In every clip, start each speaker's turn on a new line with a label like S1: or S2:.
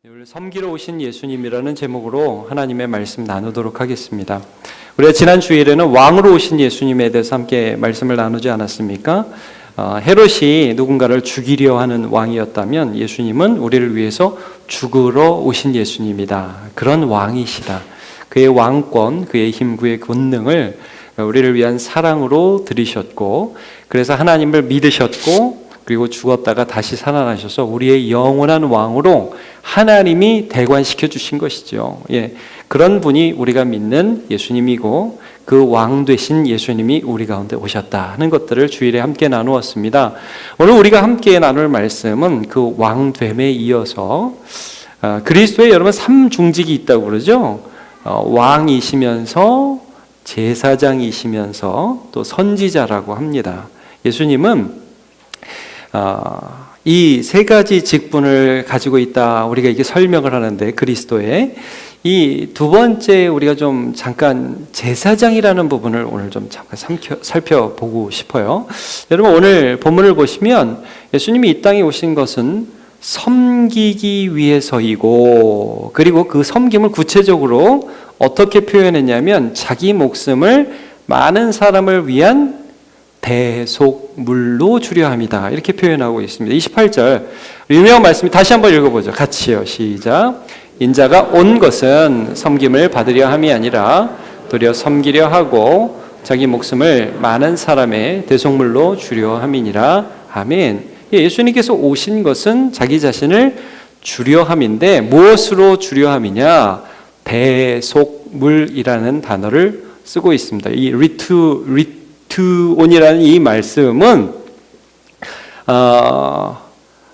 S1: 오늘 섬기러 오신 예수님이라는 제목으로 하나님의 말씀 나누도록 하겠습니다. 우리가 지난 주일에는 왕으로 오신 예수님에 대해서 함께 말씀을 나누지 않았습니까? 헤롯이 누군가를 죽이려 하는 왕이었다면 예수님은 우리를 위해서 죽으러 오신 예수님이다. 그런 왕이시다. 그의 왕권, 그의 힘, 그의 권능을 우리를 위한 사랑으로 들이셨고, 그래서 하나님을 믿으셨고, 그리고 죽었다가 다시 살아나셔서 우리의 영원한 왕으로 하나님이 대관시켜 주신 것이죠. 그런 분이 우리가 믿는 예수님이고 그 왕 되신 예수님이 우리 가운데 오셨다 하는 것들을 주일에 함께 나누었습니다. 오늘 우리가 함께 나눌 말씀은 그 왕됨에 이어서 그리스도에 여러분 3중직이 있다고 그러죠. 왕이시면서 제사장이시면서 또 선지자라고 합니다. 예수님은 이 세 가지 직분을 가지고 있다. 우리가 이게 설명을 하는데 그리스도의 이 두 번째 우리가 좀 잠깐 제사장이라는 부분을 오늘 좀 잠깐 살펴보고 싶어요. 여러분 오늘 본문을 보시면 예수님이 이 땅에 오신 것은 섬기기 위해서이고, 그리고 그 섬김을 구체적으로 어떻게 표현했냐면 자기 목숨을 많은 사람을 위한 대속물로 주려 함이다. 이렇게 표현하고 있습니다. 28절 유명한 말씀이 다시 한번 읽어보죠. 같이요. 시작. 인자가 온 것은 섬김을 받으려 함이 아니라 도리어 섬기려 하고 자기 목숨을 많은 사람의 대속물로 주려 함이니라. 아멘. 예수님께서 오신 것은 자기 자신을 주려 함인데 무엇으로 주려 함이냐? 대속물이라는 단어를 쓰고 있습니다. 이 리투온이라는 이 말씀은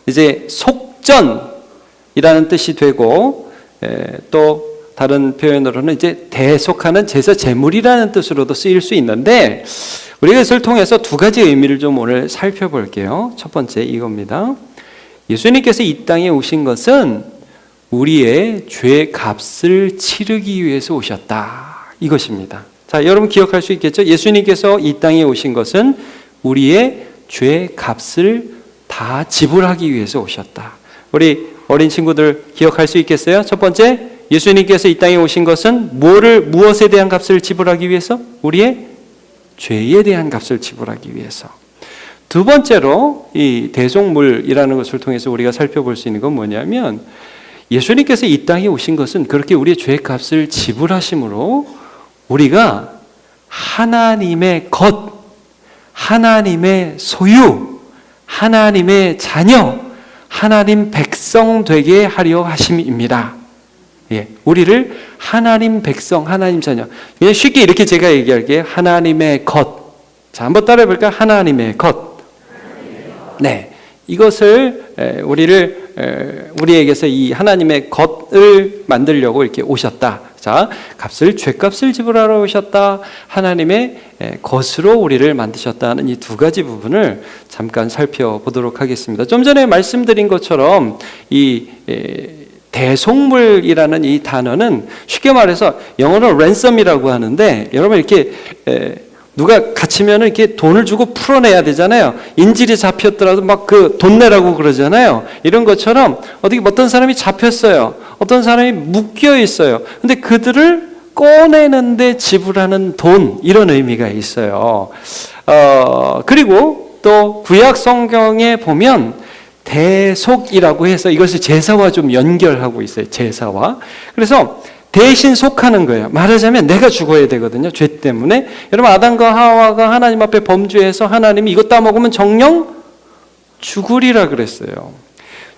S1: 이제 속전이라는 뜻이 되고, 또 다른 표현으로는 이제 대속하는 제사 제물이라는 뜻으로도 쓰일 수 있는데, 우리가 이것을 통해서 두 가지 의미를 좀 오늘 살펴볼게요. 첫 번째 이겁니다. 예수님께서 이 땅에 오신 것은 우리의 죄 값을 치르기 위해서 오셨다. 이것입니다. 자, 여러분 기억할 수 있겠죠? 예수님께서 이 땅에 오신 것은 우리의 죄 값을 다 지불하기 위해서 오셨다. 우리 어린 친구들 기억할 수 있겠어요? 첫 번째, 예수님께서 이 땅에 오신 것은 무엇에 대한 값을 지불하기 위해서? 우리의 죄에 대한 값을 지불하기 위해서. 두 번째로 이 대속물이라는 것을 통해서 우리가 살펴볼 수 있는 건 뭐냐면, 예수님께서 이 땅에 오신 것은 그렇게 우리의 죄 값을 지불하심으로 우리가 하나님의 것, 하나님의 소유, 하나님의 자녀, 하나님 백성 되게 하려 하심입니다. 우리를 하나님 백성, 하나님 자녀. 그냥 쉽게 이렇게 제가 얘기할게요. 하나님의 것. 자, 한번 따라해 볼까요? 하나님의 것. 네, 이것을 우리에게서 이 하나님의 것을 만들려고 이렇게 오셨다. 자, 죄값을 지불하러 오셨다. 하나님의 것으로 우리를 만드셨다는 이 두 가지 부분을 잠깐 살펴보도록 하겠습니다. 좀 전에 말씀드린 것처럼 이 대속물이라는 이 단어는 쉽게 말해서 영어로 랜섬이라고 하는데, 여러분 이렇게 누가 갇히면 이렇게 돈을 주고 풀어내야 되잖아요. 인질이 잡혔더라도 막 그 돈 내라고 그러잖아요. 이런 것처럼 어떤 사람이 잡혔어요. 어떤 사람이 묶여 있어요. 근데 그들을 꺼내는데 지불하는 돈, 이런 의미가 있어요. 그리고 또 구약 성경에 보면 대속이라고 해서 이것을 제사와 좀 연결하고 있어요. 제사와. 그래서 대신 속하는 거예요. 말하자면 내가 죽어야 되거든요. 죄 때문에. 여러분 아담과 하와가 하나님 앞에 범죄해서 하나님이 이것 따먹으면 정령 죽으리라 그랬어요.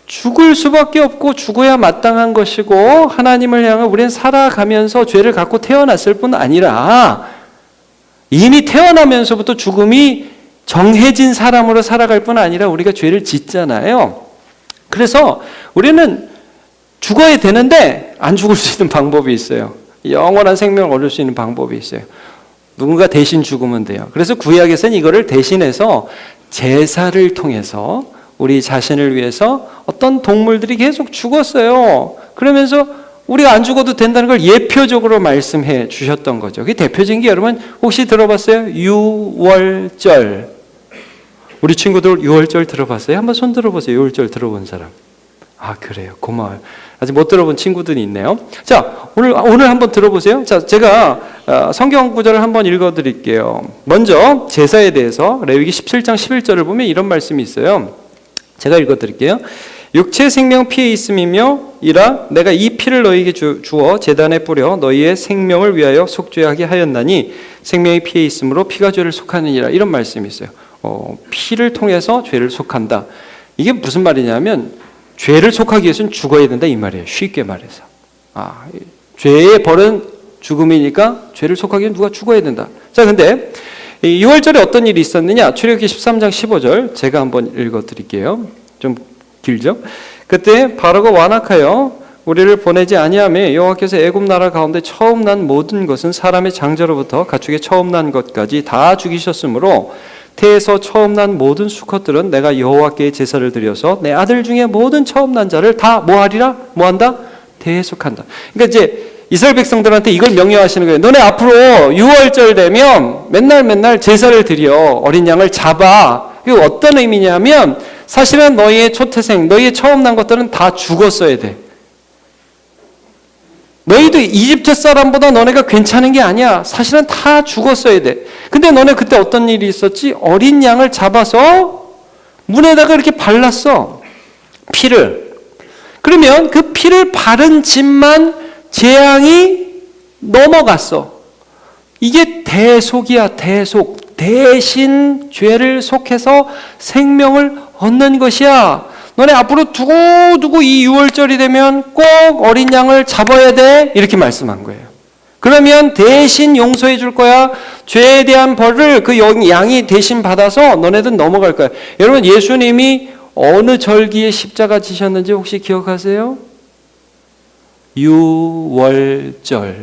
S1: 죽을 수밖에 없고 죽어야 마땅한 것이고, 하나님을 향해 우리는 살아가면서 죄를 갖고 태어났을 뿐 아니라 이미 태어나면서부터 죽음이 정해진 사람으로 살아갈 뿐 아니라 우리가 죄를 짓잖아요. 그래서 우리는 죽어야 되는데 안 죽을 수 있는 방법이 있어요. 영원한 생명을 얻을 수 있는 방법이 있어요. 누군가 대신 죽으면 돼요. 그래서 구약에서는 이거를 대신해서 제사를 통해서 우리 자신을 위해서 어떤 동물들이 계속 죽었어요. 그러면서 우리가 안 죽어도 된다는 걸 예표적으로 말씀해 주셨던 거죠. 그게 대표적인 게 여러분 혹시 들어봤어요? 유월절. 우리 친구들 유월절 들어봤어요? 한번 손 들어보세요. 유월절 들어본 사람. 아, 그래요. 고마워요. 아직 못 들어본 친구들이 있네요. 자, 오늘 한번 들어보세요. 자, 제가 성경 구절을 한번 읽어드릴게요. 먼저 제사에 대해서 레위기 17장 11절을 보면 이런 말씀이 있어요. 제가 읽어드릴게요. 육체 생명 피에 있음이며 이라 내가 이 피를 너희에게 주어 제단에 뿌려 너희의 생명을 위하여 속죄하게 하였나니 생명이 피에 있으므로 피가 죄를 속하느니라. 이런 말씀이 있어요. 피를 통해서 죄를 속한다. 이게 무슨 말이냐면 죄를 속하기 위해서는 죽어야 된다 이 말이에요. 쉽게 말해서. 죄의 벌은 죽음이니까 죄를 속하기 위해서 누가 죽어야 된다. 자, 근데 6월절에 어떤 일이 있었느냐? 출애굽기 13장 15절 제가 한번 읽어드릴게요. 좀 길죠? 그때 바로가 완악하여 우리를 보내지 아니하며 여호와께서 애굽 나라 가운데 처음 난 모든 것은 사람의 장자로부터 가축의 처음 난 것까지 다 죽이셨으므로 태에서 처음 난 모든 수컷들은 내가 여호와께 제사를 드려서 내 아들 중에 모든 처음 난 자를 다 뭐하리라? 뭐한다? 태에 속한다. 그러니까 이제 이스라엘 백성들한테 이걸 명령하시는 거예요. 너네 앞으로 6월절 되면 맨날 제사를 드려. 어린 양을 잡아. 이게 어떤 의미냐면 사실은 너희의 초태생, 너희의 처음 난 것들은 다 죽었어야 돼. 너희도 이집트 사람보다 너네가 괜찮은 게 아니야. 사실은 다 죽었어야 돼. 근데 너네 그때 어떤 일이 있었지? 어린 양을 잡아서 문에다가 이렇게 발랐어. 피를. 그러면 그 피를 바른 집만 재앙이 넘어갔어. 이게 대속이야, 대속. 대신 죄를 속해서 생명을 얻는 것이야. 너네 앞으로 두고두고 이 6월절이 되면 꼭 어린 양을 잡아야 돼. 이렇게 말씀한 거예요. 그러면 대신 용서해 줄 거야. 죄에 대한 벌을 그 양이 대신 받아서 너네들 넘어갈 거야. 여러분, 예수님이 어느 절기에 십자가 지셨는지 혹시 기억하세요? 6월절.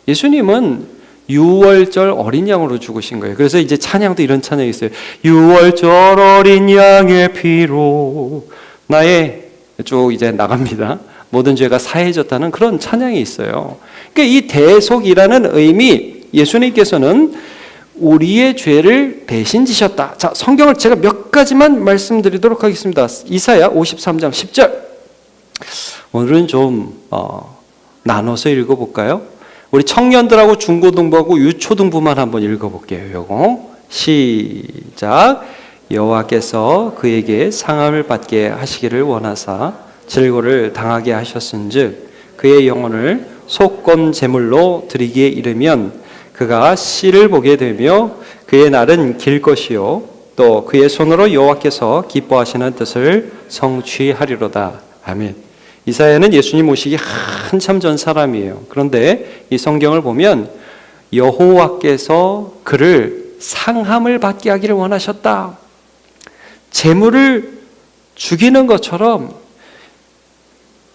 S1: 예수님은 6월절 어린 양으로 죽으신 거예요. 그래서 이제 찬양도 이런 찬양이 있어요. 6월절 어린 양의 피로 나의 쭉 이제 나갑니다. 모든 죄가 사해졌다는 그런 찬양이 있어요. 그러니까 이 대속이라는 의미, 예수님께서는 우리의 죄를 대신 지셨다. 자, 성경을 제가 몇 가지만 말씀드리도록 하겠습니다. 이사야 53장 10절. 오늘은 좀 나눠서 읽어볼까요? 우리 청년들하고 중고등부하고 유초등부만 한번 읽어볼게요. 요거 시작. 여호와께서 그에게 상함을 받게 하시기를 원하사 질고를 당하게 하셨은즉 그의 영혼을 속건 제물로 드리기에 이르면 그가 씨를 보게 되며 그의 날은 길 것이요 또 그의 손으로 여호와께서 기뻐하시는 뜻을 성취하리로다. 아멘. 이사야는 예수님 오시기 한참 전 사람이에요. 그런데 이 성경을 보면 여호와께서 그를 상함을 받게 하기를 원하셨다. 제물을 죽이는 것처럼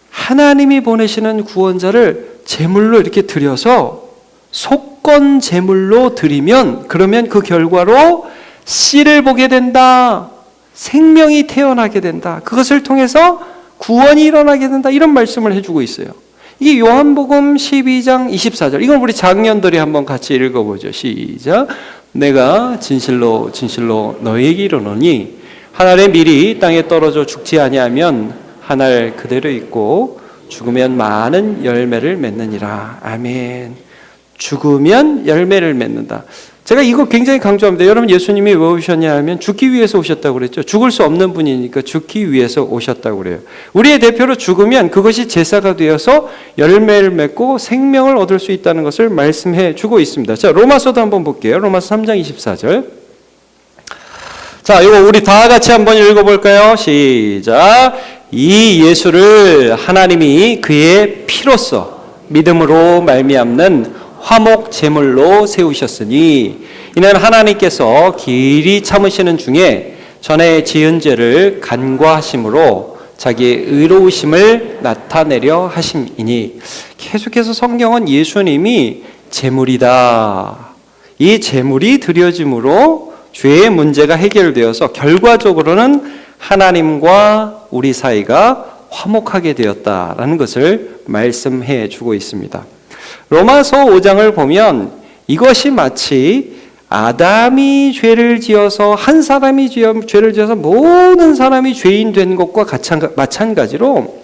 S1: 하나님이 보내시는 구원자를 제물로 이렇게 드려서 속건 제물로 드리면 그러면 그 결과로 씨를 보게 된다. 생명이 태어나게 된다. 그것을 통해서 구원이 일어나게 된다. 이런 말씀을 해주고 있어요. 이게 요한복음 12장 24절. 이건 우리 장년들이 한번 같이 읽어보죠. 시작. 내가 진실로 진실로 너희에게 이르노니 한 알의 밀이 땅에 떨어져 죽지 아니하면 한 알 그대로 있고 죽으면 많은 열매를 맺느니라. 아멘. 죽으면 열매를 맺는다. 제가 이거 굉장히 강조합니다. 여러분, 예수님이 왜 오셨냐 하면 죽기 위해서 오셨다고 그랬죠. 죽을 수 없는 분이니까 죽기 위해서 오셨다고 그래요. 우리의 대표로 죽으면 그것이 제사가 되어서 열매를 맺고 생명을 얻을 수 있다는 것을 말씀해 주고 있습니다. 자, 로마서도 한번 볼게요. 로마서 3장 24절. 자, 이거 우리 다 같이 한번 읽어볼까요? 시작. 이 예수를 하나님이 그의 피로써 믿음으로 말미암는 화목 제물로 세우셨으니 이는 하나님께서 길이 참으시는 중에 전에 지은 죄를 간과하심으로 자기의 의로우심을 나타내려 하심이니. 계속해서 성경은 예수님이 제물이다. 이 제물이 드려짐으로 죄의 문제가 해결되어서 결과적으로는 하나님과 우리 사이가 화목하게 되었다라는 것을 말씀해 주고 있습니다. 로마서 5장을 보면 이것이 마치 아담이 죄를 지어서 한 사람이 죄를 지어서 모든 사람이 죄인 된 것과 마찬가지로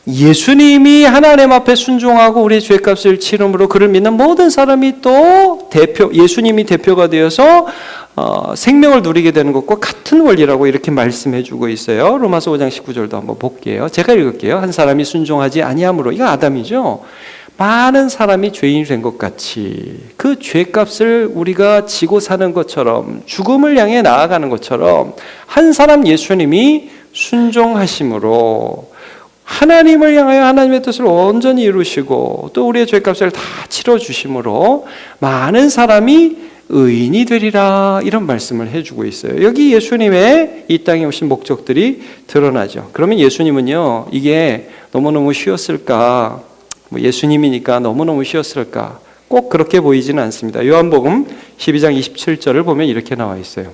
S1: 예수님이 하나님 앞에 순종하고 우리의 죄값을 치름으로 그를 믿는 모든 사람이 또 예수님이 대표가 되어서 생명을 누리게 되는 것과 같은 원리라고 이렇게 말씀해 주고 있어요. 로마서 5장 19절도 한번 볼게요. 제가 읽을게요. 한 사람이 순종하지 아니함으로, 이거 아담이죠. 많은 사람이 죄인이 된 것 같이 그 죄값을 우리가 지고 사는 것처럼, 죽음을 향해 나아가는 것처럼 한 사람 예수님이 순종하심으로 하나님을 향하여 하나님의 뜻을 온전히 이루시고 또 우리의 죄값을 다 치러주심으로 많은 사람이 의인이 되리라, 이런 말씀을 해주고 있어요. 여기 예수님의 이 땅에 오신 목적들이 드러나죠. 그러면 예수님은요, 이게 너무너무 쉬웠을까? 예수님이니까 너무너무 쉬웠을까? 꼭 그렇게 보이지는 않습니다. 요한복음 12장 27절을 보면 이렇게 나와 있어요.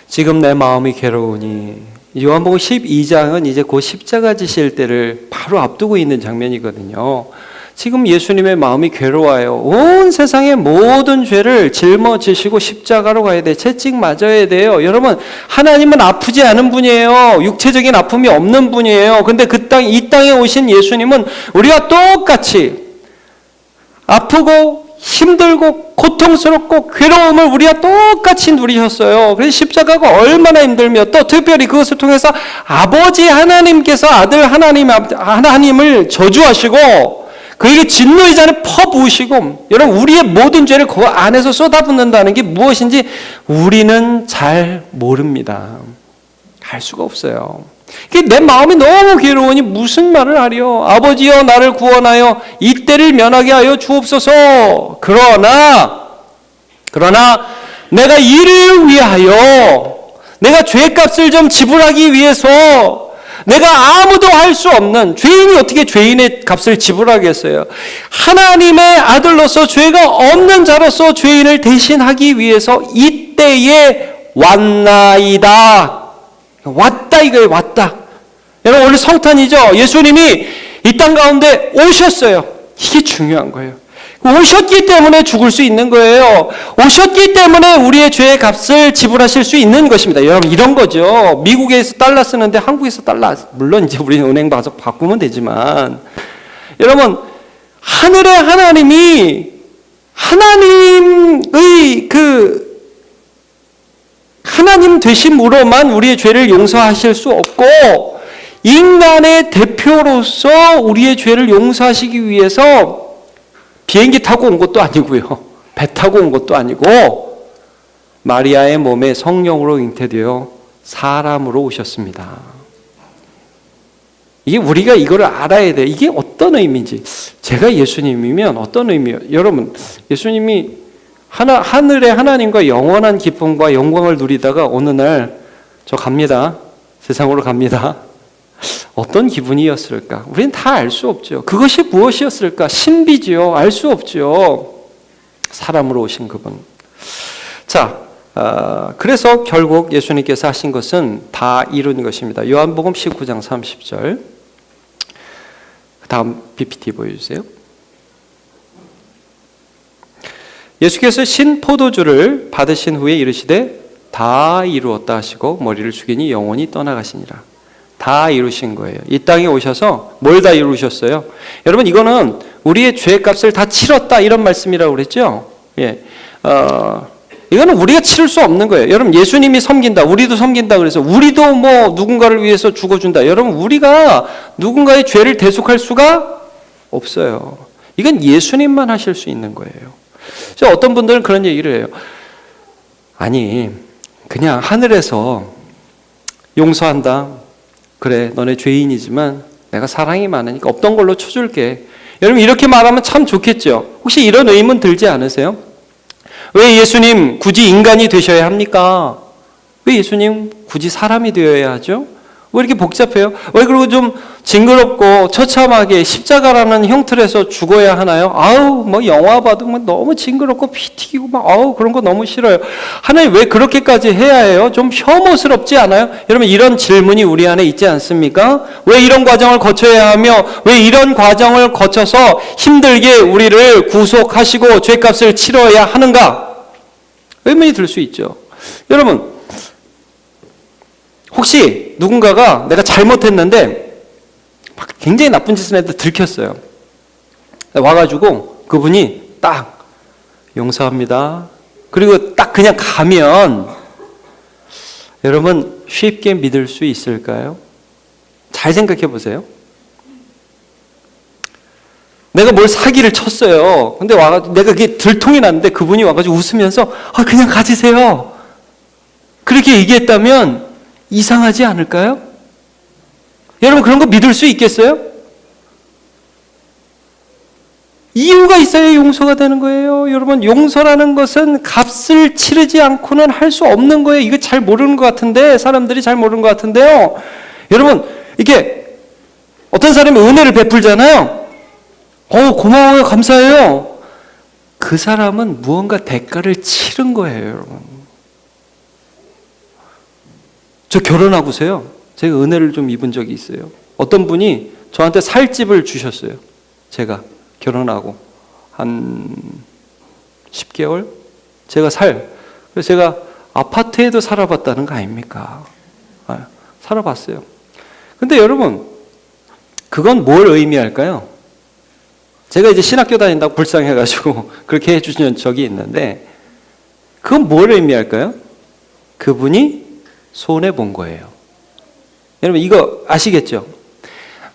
S1: 지금 내 마음이 괴로우니. 요한복음 12장은 이제 곧 십자가 지실 때를 바로 앞두고 있는 장면이거든요. 지금 예수님의 마음이 괴로워요. 온 세상의 모든 죄를 짊어지시고 십자가로 가야 돼. 채찍 맞아야 돼요. 여러분, 하나님은 아프지 않은 분이에요. 육체적인 아픔이 없는 분이에요. 근데 이 땅에 오신 예수님은 우리가 똑같이 아프고 힘들고 고통스럽고 괴로움을 우리가 똑같이 누리셨어요. 그래서 십자가가 얼마나 힘들며 또 특별히 그것을 통해서 아버지 하나님께서 아들 하나님을 저주하시고 그에게 진노의 잔을 퍼부으시고, 여러분, 우리의 모든 죄를 그 안에서 쏟아붓는다는 게 무엇인지 우리는 잘 모릅니다. 알 수가 없어요. 내 마음이 너무 괴로우니 무슨 말을 하리요? 아버지여 나를 구원하여 이 때를 면하게 하여 주옵소서. 그러나 내가 이를 위하여, 내가 죄값을 좀 지불하기 위해서, 내가 아무도 할 수 없는, 죄인이 어떻게 죄인의 값을 지불하겠어요? 하나님의 아들로서 죄가 없는 자로서 죄인을 대신하기 위해서 이때에 왔나이다. 왔다 이거예요. 왔다. 여러분, 오늘 성탄이죠. 예수님이 이 땅 가운데 오셨어요. 이게 중요한 거예요. 오셨기 때문에 죽을 수 있는 거예요. 오셨기 때문에 우리의 죄의 값을 지불하실 수 있는 것입니다. 여러분, 이런 거죠. 미국에서 달러 쓰는데 한국에서 달러, 물론 이제 우리는 은행 가서 바꾸면 되지만, 여러분, 하늘의 하나님이 하나님의 하나님 되심으로만 우리의 죄를 용서하실 수 없고, 인간의 대표로서 우리의 죄를 용서하시기 위해서 비행기 타고 온 것도 아니고요, 배 타고 온 것도 아니고 마리아의 몸에 성령으로 잉태되어 사람으로 오셨습니다. 이게 우리가 이걸 알아야 돼. 이게 어떤 의미인지. 제가 예수님이면 어떤 의미예요? 여러분, 예수님이 하늘의 하나님과 영원한 기쁨과 영광을 누리다가 어느 날 저 갑니다. 세상으로 갑니다. 어떤 기분이었을까? 우리는 다 알 수 없죠. 그것이 무엇이었을까? 신비지요. 알 수 없죠. 사람으로 오신 그분. 자, 그래서 결국 예수님께서 하신 것은 다 이룬 것입니다. 요한복음 19장 30절. 다음 PPT 보여주세요. 예수께서 신 포도주를 받으신 후에 이르시되 다 이루었다 하시고 머리를 숙이니 영원히 떠나가시니라. 다 이루신 거예요. 이 땅에 오셔서 뭘 다 이루셨어요? 여러분, 이거는 우리의 죄값을 다 치렀다, 이런 말씀이라고 그랬죠? 예. 이거는 우리가 치를 수 없는 거예요. 여러분, 예수님이 섬긴다, 우리도 섬긴다 그래서 우리도 뭐 누군가를 위해서 죽어준다. 여러분, 우리가 누군가의 죄를 대속할 수가 없어요. 이건 예수님만 하실 수 있는 거예요. 어떤 분들은 그런 얘기를 해요. 아니, 그냥 하늘에서 용서한다. 그래, 너네 죄인이지만 내가 사랑이 많으니까 없던 걸로 쳐줄게. 여러분, 이렇게 말하면 참 좋겠죠. 혹시 이런 의문 들지 않으세요? 왜 예수님 굳이 인간이 되셔야 합니까? 왜 예수님 굳이 사람이 되어야 하죠? 왜 이렇게 복잡해요? 왜 그리고 좀 징그럽고 처참하게 십자가라는 형틀에서 죽어야 하나요? 아우, 뭐 영화 봐도 뭐 너무 징그럽고 피 튀기고 막 아우, 그런 거 너무 싫어요. 하나님 왜 그렇게까지 해야 해요? 좀 혐오스럽지 않아요? 여러분, 이런 질문이 우리 안에 있지 않습니까? 왜 이런 과정을 거쳐야 하며 왜 이런 과정을 거쳐서 힘들게 우리를 구속하시고 죄값을 치러야 하는가? 의문이 들 수 있죠. 여러분, 혹시 누군가가 내가 잘못했는데 막 굉장히 나쁜 짓을 했는데 들켰어요. 와가지고 그분이 딱 용서합니다. 그리고 딱 그냥 가면 여러분 쉽게 믿을 수 있을까요? 잘 생각해 보세요. 내가 뭘 사기를 쳤어요. 근데 와가지고 내가 그게 들통이 났는데 그분이 와가지고 웃으면서 그냥 가지세요. 그렇게 얘기했다면 이상하지 않을까요? 여러분 그런 거 믿을 수 있겠어요? 이유가 있어야 용서가 되는 거예요. 여러분 용서라는 것은 값을 치르지 않고는 할 수 없는 거예요. 이거 잘 모르는 것 같은데 사람들이 잘 모르는 것 같은데요. 여러분 이게 어떤 사람이 은혜를 베풀잖아요. 고마워요 감사해요. 그 사람은 무언가 대가를 치른 거예요. 여러분 저 결혼하고서요 제가 은혜를 좀 입은 적이 있어요. 어떤 분이 저한테 살집을 주셨어요. 제가 결혼하고 한 10개월 그래서 제가 아파트에도 살아봤다는 거 아닙니까? 살아봤어요. 근데 여러분 그건 뭘 의미할까요? 제가 이제 신학교 다닌다고 불쌍해가지고 그렇게 해주신 적이 있는데 그건 뭘 의미할까요? 그분이 손해본 거예요. 여러분 이거 아시겠죠?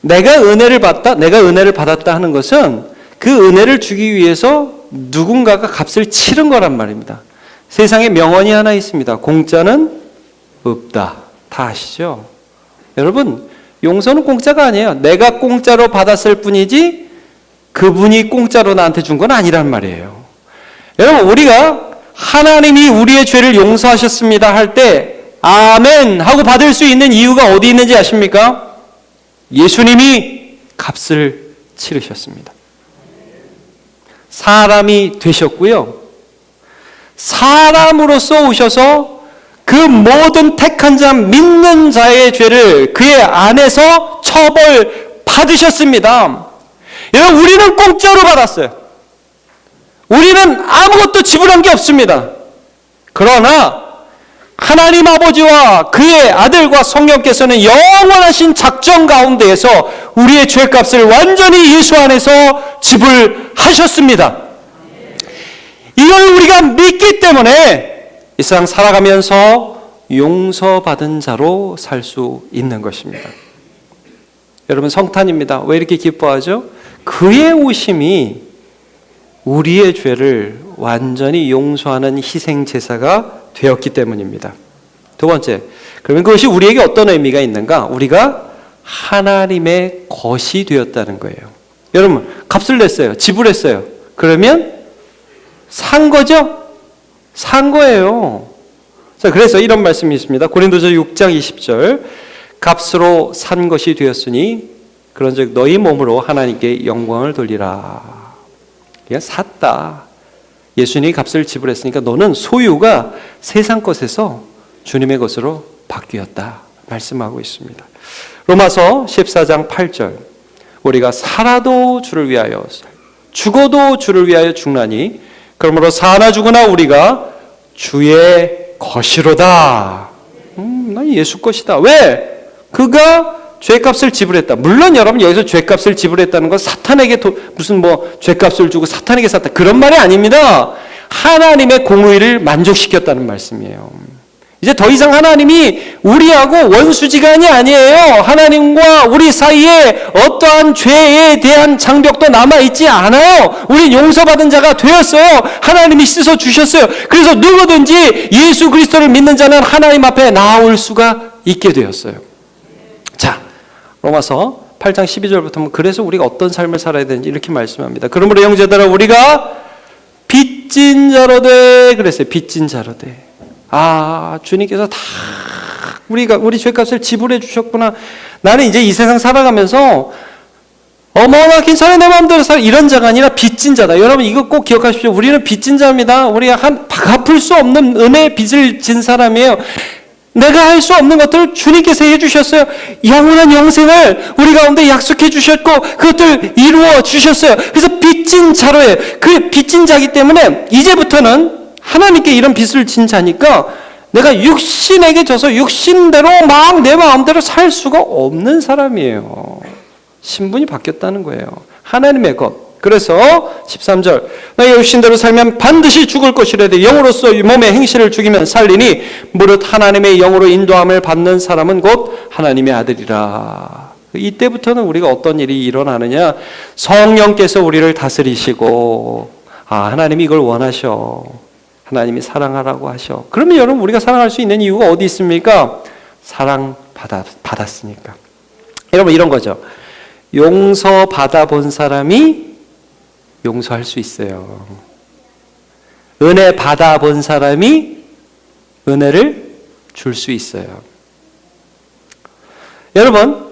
S1: 내가 은혜를 받았다 하는 것은 그 은혜를 주기 위해서 누군가가 값을 치른 거란 말입니다. 세상에 명언이 하나 있습니다. 공짜는 없다. 다 아시죠? 여러분 용서는 공짜가 아니에요. 내가 공짜로 받았을 뿐이지 그분이 공짜로 나한테 준 건 아니란 말이에요. 여러분 우리가 하나님이 우리의 죄를 용서하셨습니다 할 때 아멘 하고 받을 수 있는 이유가 어디 있는지 아십니까? 예수님이 값을 치르셨습니다. 사람이 되셨고요. 사람으로서 오셔서 그 모든 택한 자 믿는 자의 죄를 그의 안에서 처벌 받으셨습니다. 여러분 우리는 공짜로 받았어요. 우리는 아무것도 지불한 게 없습니다. 그러나 하나님 아버지와 그의 아들과 성령께서는 영원하신 작정 가운데에서 우리의 죄값을 완전히 예수 안에서 지불하셨습니다. 이걸 우리가 믿기 때문에 이 세상 살아가면서 용서받은 자로 살 수 있는 것입니다. 여러분 성탄입니다. 왜 이렇게 기뻐하죠? 그의 오심이 우리의 죄를 완전히 용서하는 희생제사가 되었기 때문입니다. 두 번째, 그러면 그것이 우리에게 어떤 의미가 있는가? 우리가 하나님의 것이 되었다는 거예요. 여러분 값을 냈어요. 지불했어요. 그러면 산 거죠? 산 거예요. 자, 그래서 이런 말씀이 있습니다. 고린도서 6장 20절 값으로 산 것이 되었으니 그런즉 너희 몸으로 하나님께 영광을 돌리라. 그냥 샀다. 예수님이 값을 지불했으니까 너는 소유가 세상 것에서 주님의 것으로 바뀌었다 말씀하고 있습니다. 로마서 14장 8절 우리가 살아도 주를 위하여 죽어도 주를 위하여 죽나니 그러므로 사나 죽으나 우리가 주의 것이로다. 난 예수 것이다. 왜? 그가 죄값을 지불했다. 물론 여러분 여기서 죄값을 지불했다는 건 사탄에게 무슨 죄값을 주고 사탄에게 샀다 그런 말이 아닙니다. 하나님의 공의를 만족시켰다는 말씀이에요. 이제 더 이상 하나님이 우리하고 원수지간이 아니에요. 하나님과 우리 사이에 어떠한 죄에 대한 장벽도 남아있지 않아요. 우린 용서받은 자가 되었어요. 하나님이 씻어 주셨어요. 그래서 누구든지 예수 그리스도를 믿는 자는 하나님 앞에 나올 수가 있게 되었어요. 자, 로마서 8장 12절부터 보면 그래서 우리가 어떤 삶을 살아야 되는지 이렇게 말씀합니다. 그러므로 형제들아 우리가 빚진 자로 돼 그랬어요. 빚진 자로 돼. 주님께서 다 우리 죄값을 지불해 주셨구나. 나는 이제 이 세상 살아가면서 어마어마하게 전에 내 마음대로 이런 자가 아니라 빚진 자다. 여러분 이거 꼭 기억하십시오. 우리는 빚진 자입니다. 우리가 갚을 수 없는 은혜의 빚을 진 사람이에요. 내가 할 수 없는 것들을 주님께서 해주셨어요. 영원한 영생을 우리 가운데 약속해 주셨고 그것들 이루어 주셨어요. 그래서 빚진 자로예요. 그 빚진 자이기 때문에 이제부터는 하나님께 이런 빚을 진 자니까 내가 육신에게 져서 육신대로 막 내 마음대로 살 수가 없는 사람이에요. 신분이 바뀌었다는 거예요. 하나님의 것. 그래서 13절 너희 육신대로 살면 반드시 죽을 것이라도 영으로서 몸의 행실을 죽이면 살리니 무릇 하나님의 영으로 인도함을 받는 사람은 곧 하나님의 아들이라. 이때부터는 우리가 어떤 일이 일어나느냐, 성령께서 우리를 다스리시고 하나님이 이걸 원하셔. 하나님이 사랑하라고 하셔. 그러면 여러분 우리가 사랑할 수 있는 이유가 어디 있습니까? 사랑 받았으니까. 여러분 이런 거죠. 용서 받아본 사람이 용서할 수 있어요. 은혜 받아본 사람이 은혜를 줄 수 있어요. 여러분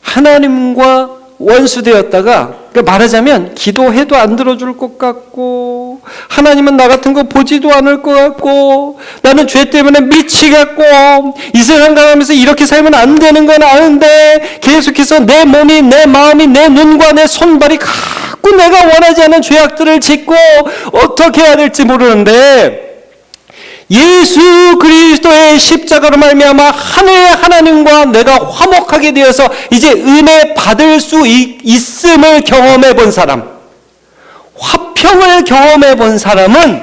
S1: 하나님과 원수되었다가, 그러니까 말하자면 기도해도 안 들어줄 것 같고 하나님은 나 같은 거 보지도 않을 것 같고 나는 죄 때문에 미치겠고 이 세상 가면서 이렇게 살면 안 되는 건 아는데 계속해서 내 몸이, 내 마음이, 내 눈과 내 손발이 자꾸 내가 원하지 않은 죄악들을 짓고 어떻게 해야 될지 모르는데 예수 그리스도의 십자가로 말미암아 하늘의 하나님과 내가 화목하게 되어서 이제 은혜 받을 수 있음을 경험해 본 사람, 화평을 경험해 본 사람은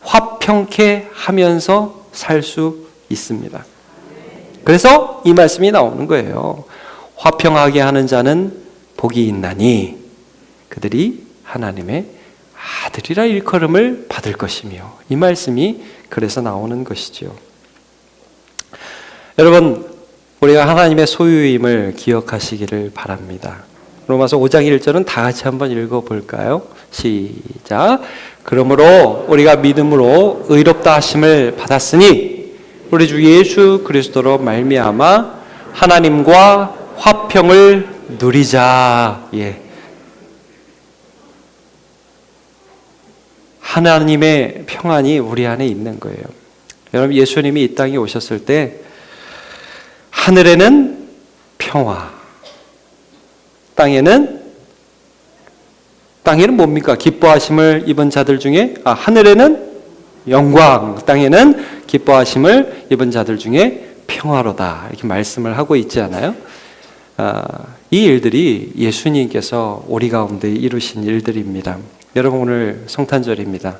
S1: 화평케 하면서 살 수 있습니다. 그래서 이 말씀이 나오는 거예요. 화평하게 하는 자는 복이 있나니 그들이 하나님의 아들이라 일컬음을 받을 것이며, 이 말씀이 그래서 나오는 것이죠. 여러분 우리가 하나님의 소유임을 기억하시기를 바랍니다. 로마서 5장 1절은 다 같이 한번 읽어볼까요? 시작. 그러므로 우리가 믿음으로 의롭다 하심을 받았으니 우리 주 예수 그리스도로 말미암아 하나님과 화평을 누리자. 하나님의 평안이 우리 안에 있는 거예요. 여러분 예수님이 이 땅에 오셨을 때 하늘에는 평화, 땅에는 뭡니까? 기뻐하심을 입은 자들 중에 하늘에는 영광, 땅에는 기뻐하심을 입은 자들 중에 평화로다, 이렇게 말씀을 하고 있지 않아요? 이 일들이 예수님께서 우리 가운데 이루신 일들입니다. 여러분 오늘 성탄절입니다.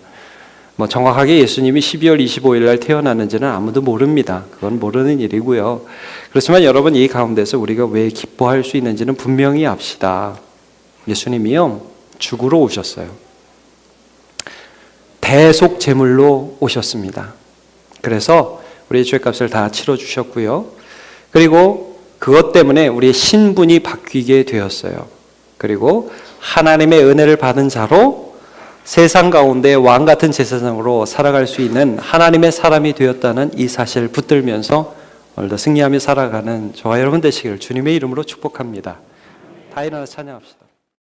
S1: 정확하게 예수님이 12월 25일 날 태어났는지는 아무도 모릅니다. 그건 모르는 일이고요. 그렇지만 여러분 이 가운데서 우리가 왜 기뻐할 수 있는지는 분명히 압시다. 예수님이요 죽으러 오셨어요. 대속 제물로 오셨습니다. 그래서 우리의 죄값을 다 치러주셨고요. 그리고 그것 때문에 우리의 신분이 바뀌게 되었어요. 그리고 하나님의 은혜를 받은 자로 세상 가운데 왕 같은 제사장으로 살아갈 수 있는 하나님의 사람이 되었다는 이 사실을 붙들면서 오늘도 승리하며 살아가는 저와 여러분 되시기를 주님의 이름으로 축복합니다. 다 일어나 찬양합시다.